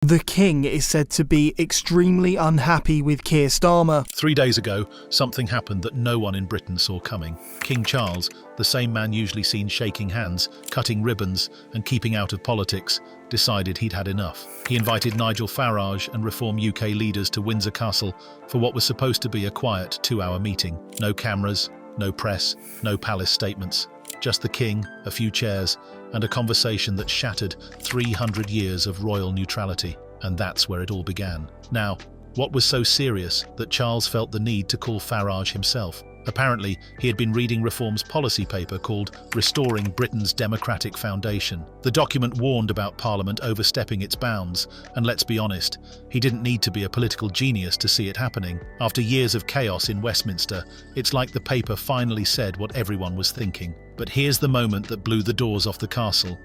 The king is said to be extremely unhappy with Keir Starmer. 3 days ago, something happened that no one in Britain saw coming. King Charles, the same man usually seen shaking hands, cutting ribbons, and keeping out of politics, decided he'd had enough. He invited Nigel Farage and Reform UK leaders to Windsor Castle for what was supposed to be a quiet 2-hour meeting. No cameras, no press, no palace statements. Just the king, a few chairs, and a conversation that shattered 300 years of royal neutrality. And that's where it all began. Now, what was so serious that Charles felt the need to call Farage himself? Apparently, he had been reading Reform's policy paper called Restoring Britain's Democratic Foundation. The document warned about Parliament overstepping its bounds, and let's be honest, he didn't need to be a political genius to see it happening. After years of chaos in Westminster, it's like the paper finally said what everyone was thinking. But here's the moment that blew the doors off the castle.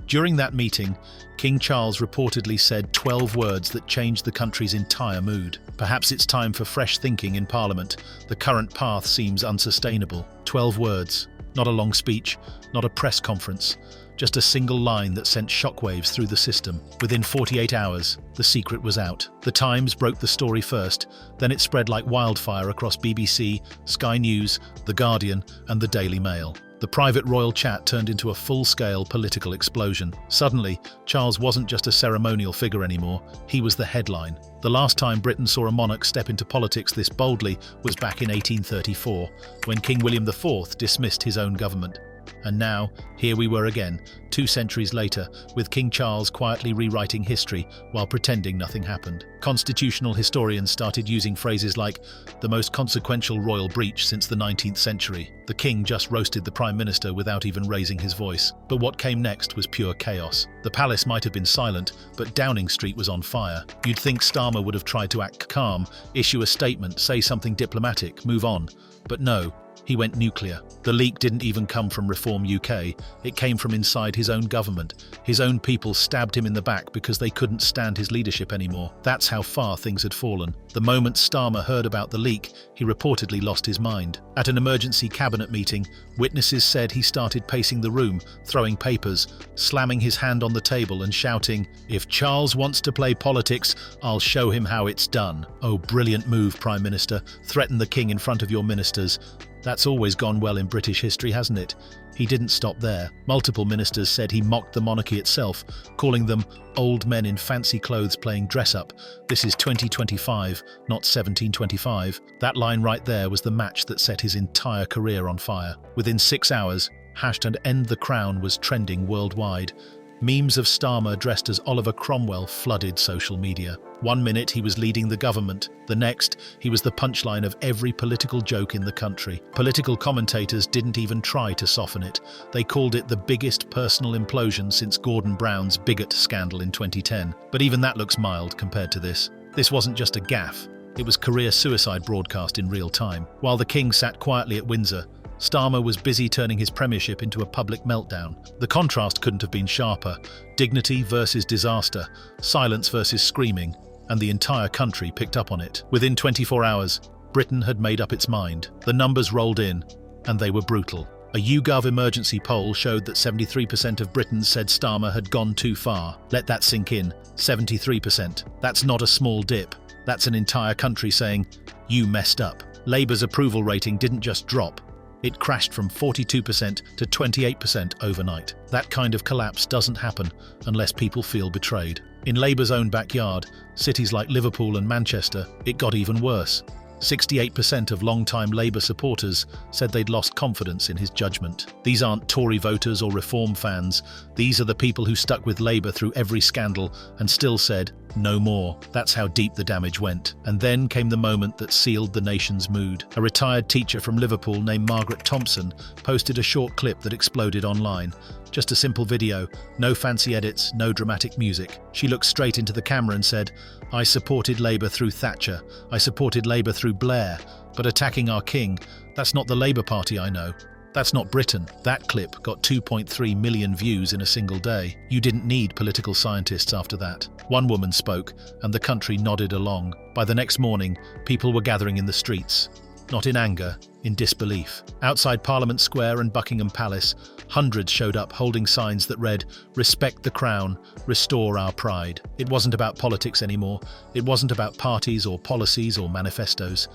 During that meeting, King Charles reportedly said 12 words that changed the country's entire mood. Perhaps it's time for fresh thinking in Parliament. The current path seems unsustainable. 12 words. Not a long speech, not a press conference. Just a single line that sent shockwaves through the system. Within 48 hours, the secret was out. The Times broke the story first, then it spread like wildfire across BBC, Sky News, The Guardian, and the Daily Mail. The private royal chat turned into a full-scale political explosion. Suddenly, Charles wasn't just a ceremonial figure anymore, he was the headline. The last time Britain saw a monarch step into politics this boldly was back in 1834, when King William IV dismissed his own government. And now, here we were again, 2 centuries later, with King Charles quietly rewriting history while pretending nothing happened. Constitutional historians started using phrases like, the most consequential royal breach since the 19th century. The king just roasted the Prime Minister without even raising his voice. But what came next was pure chaos. The palace might have been silent, but Downing Street was on fire. You'd think Starmer would have tried to act calm, issue a statement, say something diplomatic, move on. But no. He went nuclear. The leak didn't even come from Reform UK, it came from inside his own government. His own people stabbed him in the back because they couldn't stand his leadership anymore. That's how far things had fallen. The moment Starmer heard about the leak, he reportedly lost his mind. At an emergency cabinet meeting, witnesses said he started pacing the room, throwing papers, slamming his hand on the table and shouting, "If Charles wants to play politics, I'll show him how it's done." Oh, brilliant move, Prime Minister. Threaten the king in front of your ministers. That's always gone well in British history, hasn't it? He didn't stop there. Multiple ministers said he mocked the monarchy itself, calling them old men in fancy clothes playing dress-up. This is 2025, not 1725. That line right there was the match that set his entire career on fire. Within 6 hours, #EndTheCrown was trending worldwide. Memes of Starmer dressed as Oliver Cromwell flooded social media. 1 minute he was leading the government, the next he was the punchline of every political joke in the country. Political commentators didn't even try to soften it. They called it the biggest personal implosion since Gordon Brown's bigot scandal in 2010. But even that looks mild compared to this. This wasn't just a gaffe, it was career suicide broadcast in real time. While the king sat quietly at Windsor, Starmer was busy turning his premiership into a public meltdown. The contrast couldn't have been sharper. Dignity versus disaster, silence versus screaming, and the entire country picked up on it. Within 24 hours, Britain had made up its mind. The numbers rolled in, and they were brutal. A YouGov emergency poll showed that 73% of Britons said Starmer had gone too far. Let that sink in. 73%. That's not a small dip. That's an entire country saying, you messed up. Labour's approval rating didn't just drop. It crashed from 42% to 28% overnight. That kind of collapse doesn't happen unless people feel betrayed. In Labour's own backyard, cities like Liverpool and Manchester, it got even worse. 68% of long-time Labour supporters said they'd lost confidence in his judgment. These aren't Tory voters or Reform fans. These are the people who stuck with Labour through every scandal and still said, no more. That's how deep the damage went. And then came the moment that sealed the nation's mood. A retired teacher from Liverpool named Margaret Thompson posted a short clip that exploded online. Just a simple video, no fancy edits, no dramatic music. She looked straight into the camera and said, I supported Labour through Thatcher, I supported Labour through Blair, but attacking our king, that's not the Labour Party I know. That's not Britain. That clip got 2.3 million views in a single day. You didn't need political scientists after that. One woman spoke, and the country nodded along. By the next morning, people were gathering in the streets. Not in anger, in disbelief. Outside Parliament Square and Buckingham Palace, hundreds showed up holding signs that read, "Respect the Crown, restore our pride." It wasn't about politics anymore. It wasn't about parties or policies or manifestos.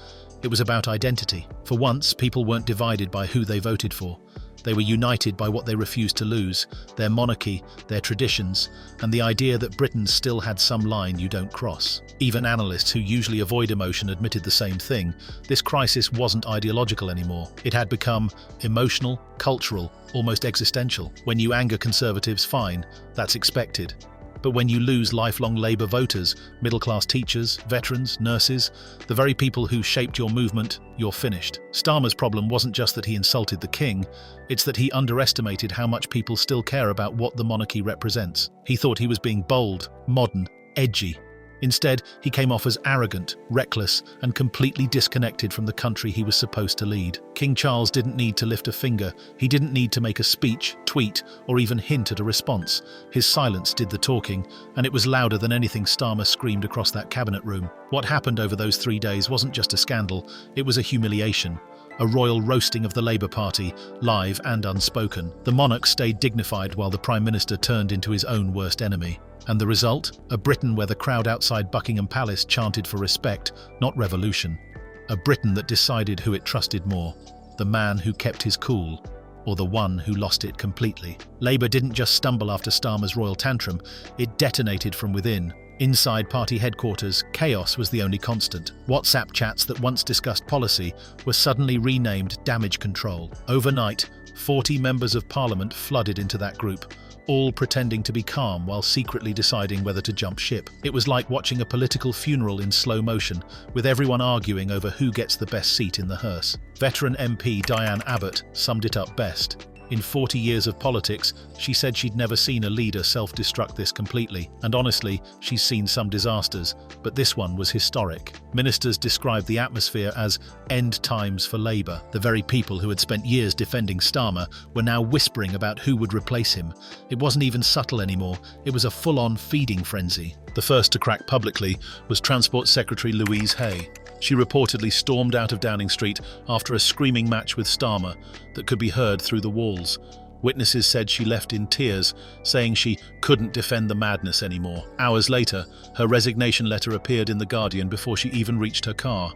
It was about identity. For once, people weren't divided by who they voted for. They were united by what they refused to lose, their monarchy, their traditions, and the idea that Britain still had some line you don't cross. Even analysts who usually avoid emotion admitted the same thing. This crisis wasn't ideological anymore. It had become emotional, cultural, almost existential. When you anger Conservatives, fine, that's expected. But when you lose lifelong Labour voters, middle-class teachers, veterans, nurses, the very people who shaped your movement, you're finished. Starmer's problem wasn't just that he insulted the king, it's that he underestimated how much people still care about what the monarchy represents. He thought he was being bold, modern, edgy. Instead, he came off as arrogant, reckless, and completely disconnected from the country he was supposed to lead. King Charles didn't need to lift a finger. He didn't need to make a speech, tweet, or even hint at a response. His silence did the talking, and it was louder than anything Starmer screamed across that cabinet room. What happened over those 3 days wasn't just a scandal, it was a humiliation. A royal roasting of the Labour Party, live and unspoken. The monarch stayed dignified while the Prime Minister turned into his own worst enemy. And the result? A Britain where the crowd outside Buckingham Palace chanted for respect, not revolution. A Britain that decided who it trusted more, the man who kept his cool, or the one who lost it completely. Labour didn't just stumble after Starmer's royal tantrum, it detonated from within. Inside party headquarters, chaos was the only constant. WhatsApp chats that once discussed policy were suddenly renamed damage control. Overnight, 40 members of Parliament flooded into that group, all pretending to be calm while secretly deciding whether to jump ship. It was like watching a political funeral in slow motion, with everyone arguing over who gets the best seat in the hearse. Veteran MP Diane Abbott summed it up best. In 40 years of politics, she said she'd never seen a leader self-destruct this completely. And honestly, she's seen some disasters, but this one was historic. Ministers described the atmosphere as end times for Labour. The very people who had spent years defending Starmer were now whispering about who would replace him. It wasn't even subtle anymore, it was a full-on feeding frenzy. The first to crack publicly was Transport Secretary Louise Hay. She reportedly stormed out of Downing Street after a screaming match with Starmer that could be heard through the walls. Witnesses said she left in tears, saying she couldn't defend the madness anymore. Hours later, her resignation letter appeared in The Guardian before she even reached her car.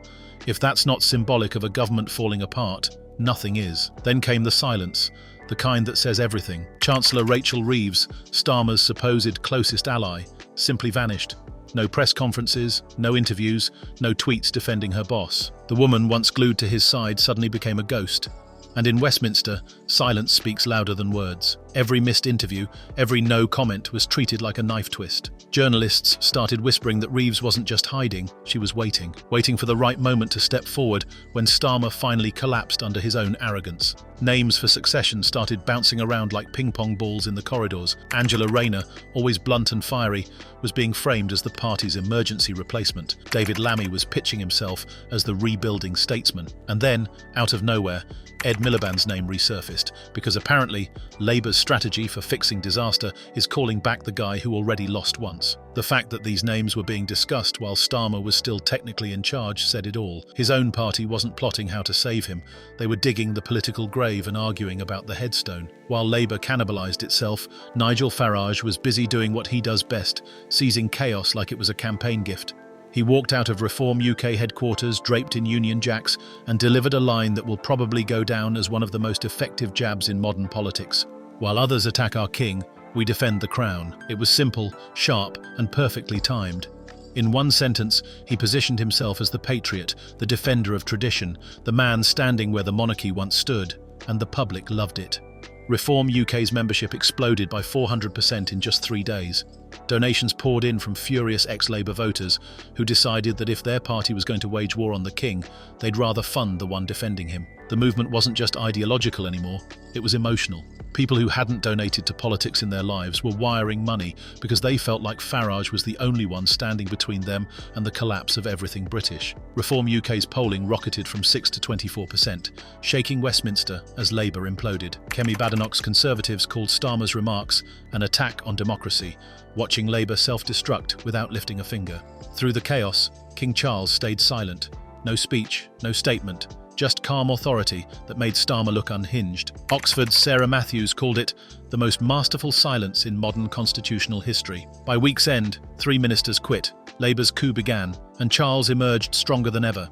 If that's not symbolic of a government falling apart, nothing is. Then came the silence, the kind that says everything. Chancellor Rachel Reeves, Starmer's supposed closest ally, simply vanished. No press conferences, no interviews, no tweets defending her boss. The woman once glued to his side suddenly became a ghost. And in Westminster, silence speaks louder than words. Every missed interview, every no comment was treated like a knife twist. Journalists started whispering that Reeves wasn't just hiding, she was waiting for the right moment to step forward when Starmer finally collapsed under his own arrogance. Names for succession started bouncing around like ping-pong balls in the corridors. Angela Rayner, always blunt and fiery, was being framed as the party's emergency replacement. David Lammy was pitching himself as the rebuilding statesman. And then, out of nowhere, Ed Miliband's name resurfaced, because apparently Labour's strategy for fixing disaster is calling back the guy who already lost once. The fact that these names were being discussed while Starmer was still technically in charge said it all. His own party wasn't plotting how to save him, they were digging the political grave and arguing about the headstone. While Labour cannibalised itself, Nigel Farage was busy doing what he does best, seizing chaos like it was a campaign gift. He walked out of Reform UK headquarters draped in Union Jacks and delivered a line that will probably go down as one of the most effective jabs in modern politics. While others attack our king, we defend the crown. It was simple, sharp, and perfectly timed. In one sentence, he positioned himself as the patriot, the defender of tradition, the man standing where the monarchy once stood, and the public loved it. Reform UK's membership exploded by 400% in just 3 days. Donations poured in from furious ex-Labour voters who decided that if their party was going to wage war on the king, they'd rather fund the one defending him. The movement wasn't just ideological anymore, it was emotional. People who hadn't donated to politics in their lives were wiring money because they felt like Farage was the only one standing between them and the collapse of everything British. Reform UK's polling rocketed from 6 to 24%, shaking Westminster as Labour imploded. Kemi Badenoch's Conservatives called Starmer's remarks an attack on democracy, watching Labour self-destruct without lifting a finger. Through the chaos, King Charles stayed silent. No speech, no statement, just calm authority that made Starmer look unhinged. Oxford's Sarah Matthews called it the most masterful silence in modern constitutional history. By week's end, 3 ministers quit, Labour's coup began, and Charles emerged stronger than ever.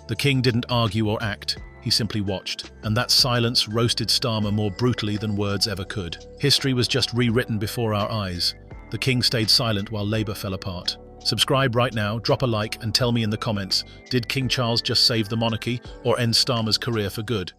The king didn't argue or act, he simply watched. And that silence roasted Starmer more brutally than words ever could. History was just rewritten before our eyes. The king stayed silent while Labour fell apart. Subscribe right now, drop a like, and tell me in the comments, did King Charles just save the monarchy or end Starmer's career for good?